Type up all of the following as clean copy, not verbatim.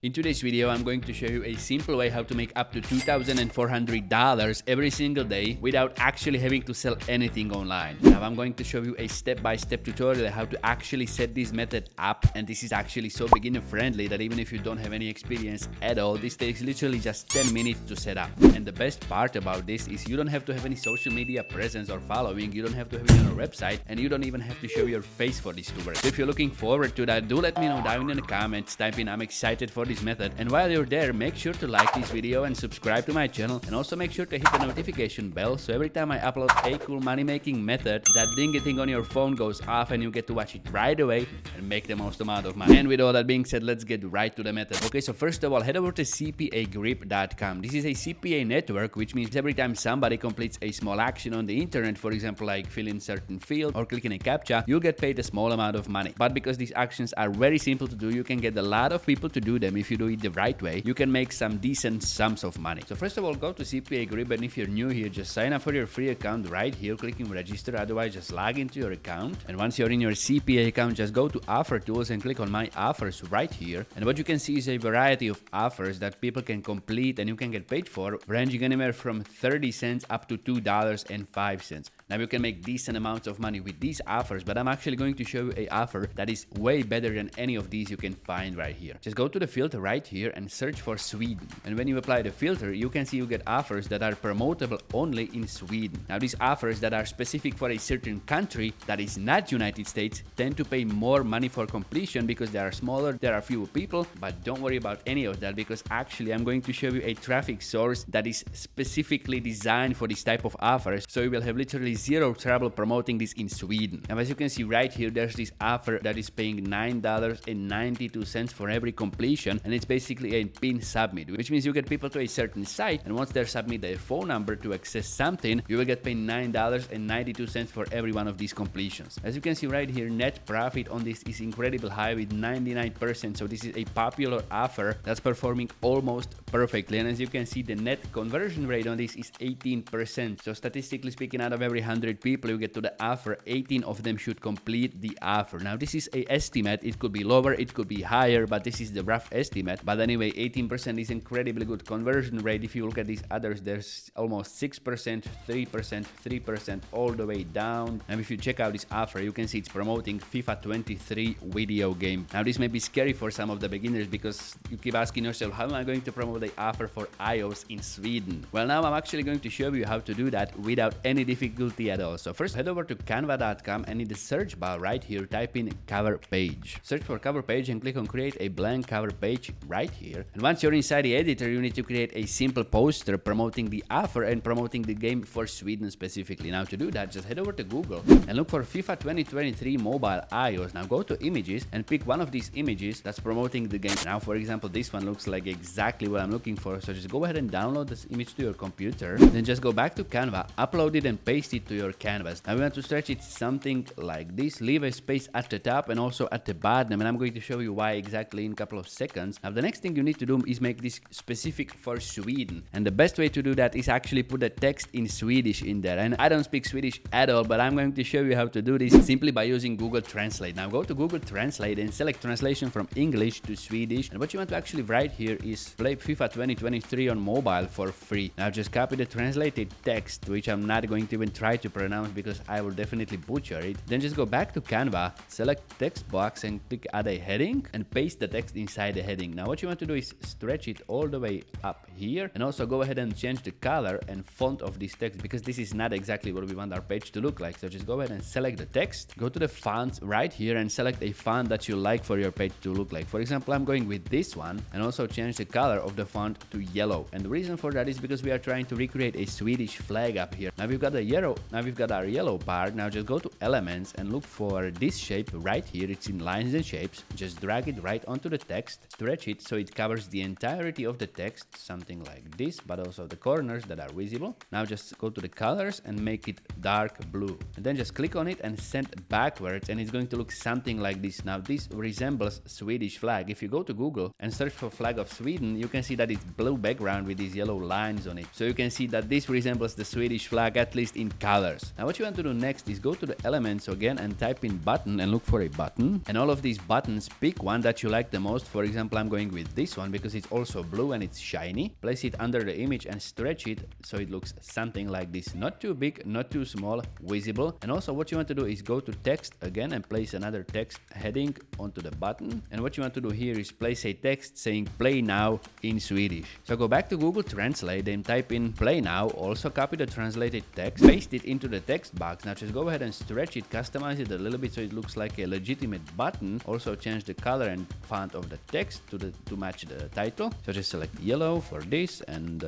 In today's video, I'm going to show you a simple way how to make up to $2,400 every single day without actually having to sell anything online. Now, I'm going to show you a step-by-step tutorial how to actually set this method up, and this is actually so beginner-friendly that even if you don't have any experience at all, this takes literally just 10 minutes to set up. And the best part about this is you don't have to have any social media presence or following, you don't have to have it on your website, and you don't even have to show your face for this to work. So if you're looking forward to that, do let me know down in the comments, type in "I'm excited for this method," and while you're there, make sure to like this video and subscribe to my channel, and also make sure to hit the notification bell so every time I upload a cool money making method, that dingy thing on your phone goes off and you get to watch it right away and make the most amount of money. And with all that being said, let's get right to the method. Okay, so first of all, head over to cpagrip.com. This is a CPA network, which means every time somebody completes a small action on the internet, for example like fill in certain field or click in a captcha, you'll get paid a small amount of money. But because these actions are very simple to do, you can get a lot of people to do them. If you do it the right way, you can make some decent sums of money. So first of all, go to CPA Grip, and if you're new here, just sign up for your free account right here, clicking register. Otherwise, just log into your account, and once you're in your CPA account, just go to offer tools and click on my offers right here. And what you can see is a variety of offers that people can complete and you can get paid for, ranging anywhere from 30 cents up to $2.05. Now you can make decent amounts of money with these offers, but I'm actually going to show you a offer that is way better than any of these you can find right here. Just go to the filter right here and search for Sweden. And when you apply the filter, you can see you get offers that are promotable only in Sweden. Now these offers that are specific for a certain country that is not United States tend to pay more money for completion because they are smaller, there are fewer people, but don't worry about any of that because actually I'm going to show you a traffic source that is specifically designed for this type of offers, so you will have literally zero trouble promoting this in Sweden. Now as you can see right here, there's this offer that is paying $9.92 for every completion, and it's basically a pin submit, which means you get people to a certain site, and once they submit their phone number to access something, you will get paid $9.92 for every one of these completions. As you can see right here, net profit on this is incredibly high with 99%, so this is a popular offer that's performing almost perfectly. And as you can see, the net conversion rate on this is 18%. So statistically speaking, out of every 100 people you get to the offer, 18 of them should complete the offer. Now this is a estimate, it could be lower, it could be higher, but this is the rough estimate. But anyway, 18% is incredibly good conversion rate. If you look at these others, there's almost 6%, 3%, 3%, all the way down. And if you check out this offer, you can see it's promoting FIFA 23 video game. Now this may be scary for some of the beginners because you keep asking yourself, how am I going to promote the offer for iOS in Sweden? Well, now I'm actually going to show you how to do that without any difficulty at all. So first, head over to canva.com, and in the search bar right here, type in cover page. Search for cover page and click on create a blank cover page right here. And once you're inside the editor, you need to create a simple poster promoting the offer and promoting the game for Sweden specifically. Now to do that, just head over to Google and look for FIFA 2023 mobile iOS. Now go to images and pick one of these images that's promoting the game. Now for example, this one looks like exactly what I'm looking for, so just go ahead and download this image to your computer, then just go back to Canva, upload it and paste it to your canvas. Now we want to stretch it something like this, leave a space at the top and also at the bottom, and I'm going to show you why exactly in a couple of seconds. Now the next thing you need to do is make this specific for Sweden, and the best way to do that is actually put the text in Swedish in there. And I don't speak Swedish at all, but I'm going to show you how to do this simply by using Google Translate. Now go to Google Translate and select translation from English to Swedish, and what you want to actually write here is play FIFA 2023 on mobile for free. Now just copy the translated text, which I'm not going to even try to pronounce because I will definitely butcher it. Then just go back to Canva, select text box and click add a heading and paste the text inside the heading. Now what you want to do is stretch it all the way up here, and also go ahead and change the color and font of this text because this is not exactly what we want our page to look like. So just go ahead and select the text, go to the fonts right here and select a font that you like for your page to look like. For example, I'm going with this one, and also change the color of the font to yellow. And the reason for that is because we are trying to recreate a Swedish flag up here. Now we've got our yellow part. Now just go to elements and look for this shape right here. It's in lines and shapes. Just drag it right onto the text, stretch it so it covers the entirety of the text, something like this, but also the corners that are visible. Now just go to the colors and make it dark blue, and then just click on it and send backwards, and it's going to look something like this. Now this resembles Swedish flag. If you go to Google and search for flag of Sweden, you can see that it's blue background with these yellow lines on it. So you can see that this resembles the Swedish flag, at least in colors. Now what you want to do next is go to the elements again and type in button and look for a button. And all of these buttons, pick one that you like the most. For example, I'm going with this one because it's also blue and it's shiny. Place it under the image and stretch it so it looks something like this. Not too big, not too small, visible. And also what you want to do is go to text again and place another text heading onto the button. And what you want to do here is place a text saying play now in Swedish. So go back to Google Translate and type in play now. Also copy the translated text, paste it into the text box. Now just go ahead and stretch it, customize it a little bit so it looks like a legitimate button. Also change the color and font of the text to match the title. So just select yellow for this and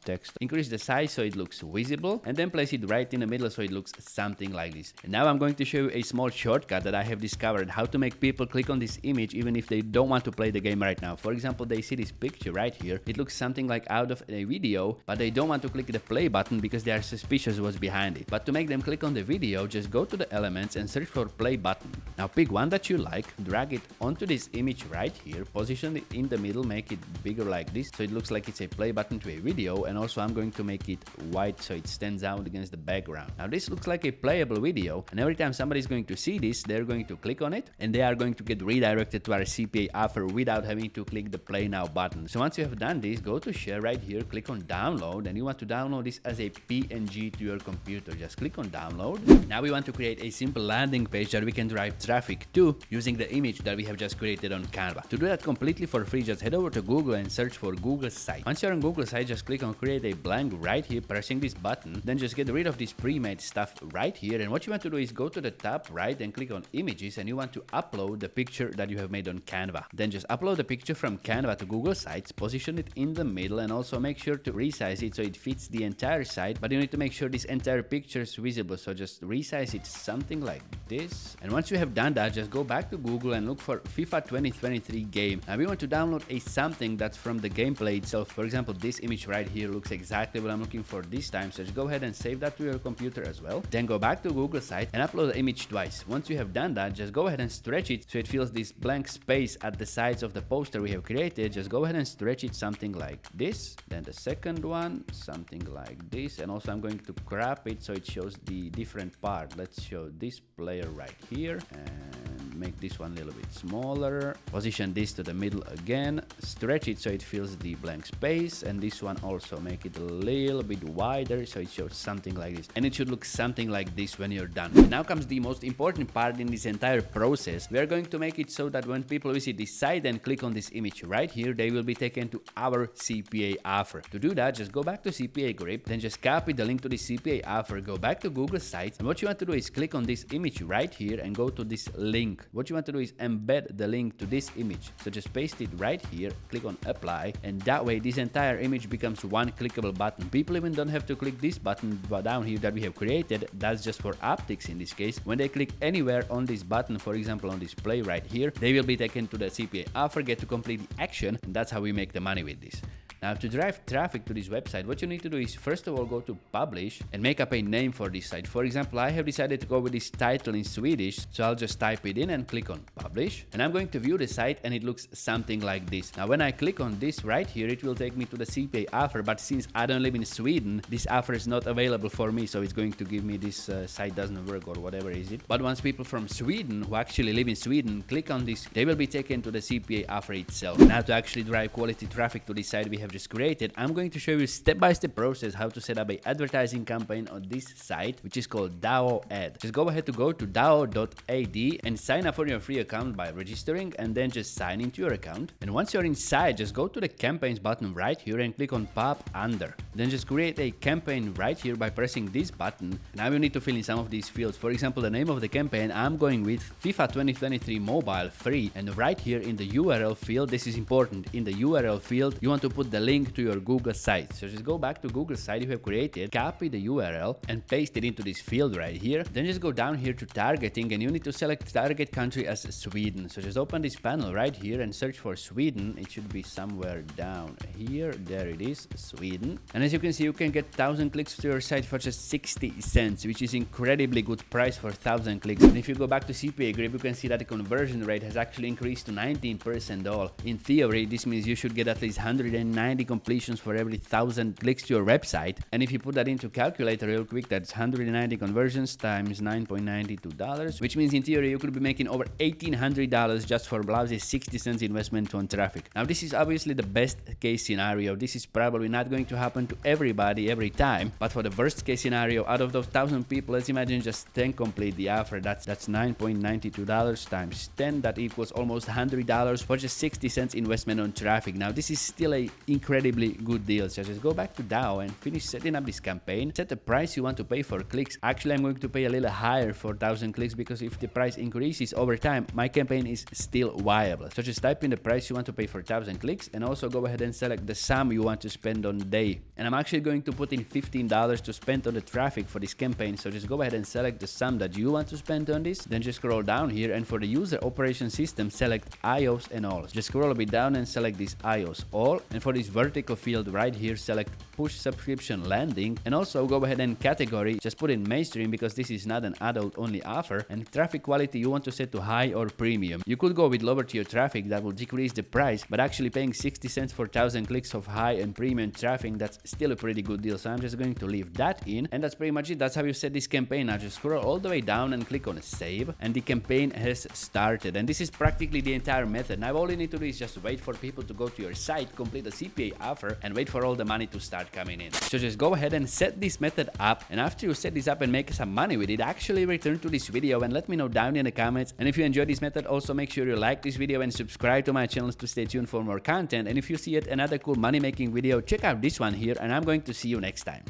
text. Increase the size so it looks visible and then place it right in the middle so it looks something like this. And now I'm going to show you a small shortcut that I have discovered how to make people click on this image even if they don't want to play the game right now. For example, they see this picture right here. It looks something like out of a video, but they don't want to click the play button because they are suspicious what's behind it. But to make them click on the video, just go to the elements and search for play button. Now pick one that you like, drag it onto this image right here, position it in the middle, make it bigger like this so it looks like it's a play button to a video. And also I'm going to make it white so it stands out against the background. Now this looks like a playable video, and every time somebody's going to see this, they're going to click on it and they are going to get redirected to our CPA offer without having to click the play now button. So once you have done this, go to share right here, click on download, and you want to download this as a PNG to your computer. Just click on download. Now we want to create a simple landing page that we can drive traffic to using the image that we have just created on Canva. To do that completely for free, just head over to Google and search for Google site. Once you're on Google site, just click on create a blank right here, pressing this button. Then just get rid of this pre-made stuff right here. And what you want to do is go to the top right and click on images, and you want to upload the picture that you have made on Canva. Then just upload the picture from Canva to Google Sites, position it in the middle, and also make sure to resize it so it fits the entire site. But you need to make sure this entire picture is visible, so just resize it something like this. And once you have done that, just go back to Google and look for FIFA 2023 game. Now we want to download something that's from the gameplay itself. For example, this image right here looks exactly what I'm looking for this time, so just go ahead and save that to your computer as well. Then go back to Google site and upload the image twice. Once you have done that, just go ahead and stretch it so it fills this blank space at the sides of the poster we have created. Just go ahead and stretch it something like this. Then the second one, something like this. And also I'm going to crop it so it shows the different part. Let's show this player right here and make this one a little bit smaller. Position this to the middle again. Stretch it so it fills the blank space. And this one also make it a little bit wider so it shows something like this. And it should look something like this when you're done. And now comes the most important part in this entire process. We are going to make it so that when people visit this site and click on this image right here, they will be taken to our CPA offer. To do that, just go back to CPA Grip, then just copy the link to the CPA offer, go back to Google Sites, and what you want to do is click on this image right here and go to this link. What you want to do is embed the link to this image. So just paste it right here, click on apply, and that way this entire image becomes one clickable button. People even don't have to click this button down here that we have created. That's just for optics in this case. When they click anywhere on this button, for example on this play right here, they will be taken to the CPA offer, get to complete the action, and that's how we make the money with this. Now to drive traffic to this website, what you need to do is first of all go to publish and make up a name for this site. For example, I have decided to go with this title in Swedish, so I'll just type it in and click on publish. And I'm going to view the site and it looks something like this. Now when I click on this right here, it will take me to the CPA offer, but since I don't live in Sweden, this offer is not available for me, so it's going to give me this site doesn't work or whatever is it. But once people from Sweden who actually live in Sweden click on this, they will be taken to the CPA offer itself. Now to actually drive quality traffic to this site we have just created, I'm going to show you step-by-step process how to set up an advertising campaign on this site, which is called DAO Ad. Just go ahead to go to DAO.ad and sign up for your free account by registering, and then just sign into your account. And once you're inside, just go to the campaigns button right here and click on pop under. Then just create a campaign right here by pressing this button. Now you need to fill in some of these fields. For example, the name of the campaign, I'm going with FIFA 2023 mobile free, and right here in the URL field, this is important, in the URL field you want to put the link to your Google site. So just go back to Google site you have created, copy the URL and paste it into this field right here. Then just go down here to targeting, and you need to select target country as Sweden. So just open this panel right here and search for Sweden. It should be somewhere down here. There it is, Sweden. And as you can see, you can get 1,000 clicks to your site for just 60 cents, which is incredibly good price for 1,000 clicks. And if you go back to CPA grip, you can see that the conversion rate has actually increased to 19% all. In theory, this means you should get at least 190 completions for every 1,000 clicks to your website. And if you put that into calculator real quick, that's 190 conversions times $9.92, which means in theory you could be making over $1,800 just for Blouse's 60 cents investment on traffic. Now this is obviously the best case scenario. This is probably not going to happen to everybody every time, but for the worst case scenario, out of those 1,000 people, let's imagine just 10 complete the offer. That's $9.92 times 10. That equals almost $100 for just 60 cents investment on traffic. Now this is still a incredibly good deal. So just go back to Dow and finish setting up this campaign. Set the price you want to pay for clicks. Actually, I'm going to pay a little higher for 1,000 clicks because if the price increases over time, my campaign is still viable. So just type in the price you want to pay for 1,000 clicks and also go ahead and select the sum you want to spend on the day. And I'm actually going to put in $15 to spend on the traffic for this campaign. So just go ahead and select the sum that you want to spend on this. Then just scroll down here and for the user operation system, select iOS and all. Just scroll a bit down and select this iOS all. And for this vertical field right here, select push subscription landing. And also go ahead and category, just put in mainstream because this is not an adult only offer. And traffic quality you want to set to high or premium. You could go with lower tier traffic, that will decrease the price, but actually paying 60 cents for 1,000 clicks of high and premium traffic, that's still a pretty good deal. So I'm just going to leave that in, and that's pretty much it. That's how you set this campaign. Now just scroll all the way down and click on save, and the campaign has started. And this is practically the entire method. Now all you need to do is just wait for people to go to your site, complete a CPA offer, and wait for all the money to start coming in. So just go ahead and set this method up, and after you set this up and make some money with it, actually return to this video and let me know down in the comments. And if you enjoyed this method, also make sure you like this video and subscribe to my channel to stay tuned for more content. And if you see yet another cool money making video, check out this one here, and I'm going to see you next time.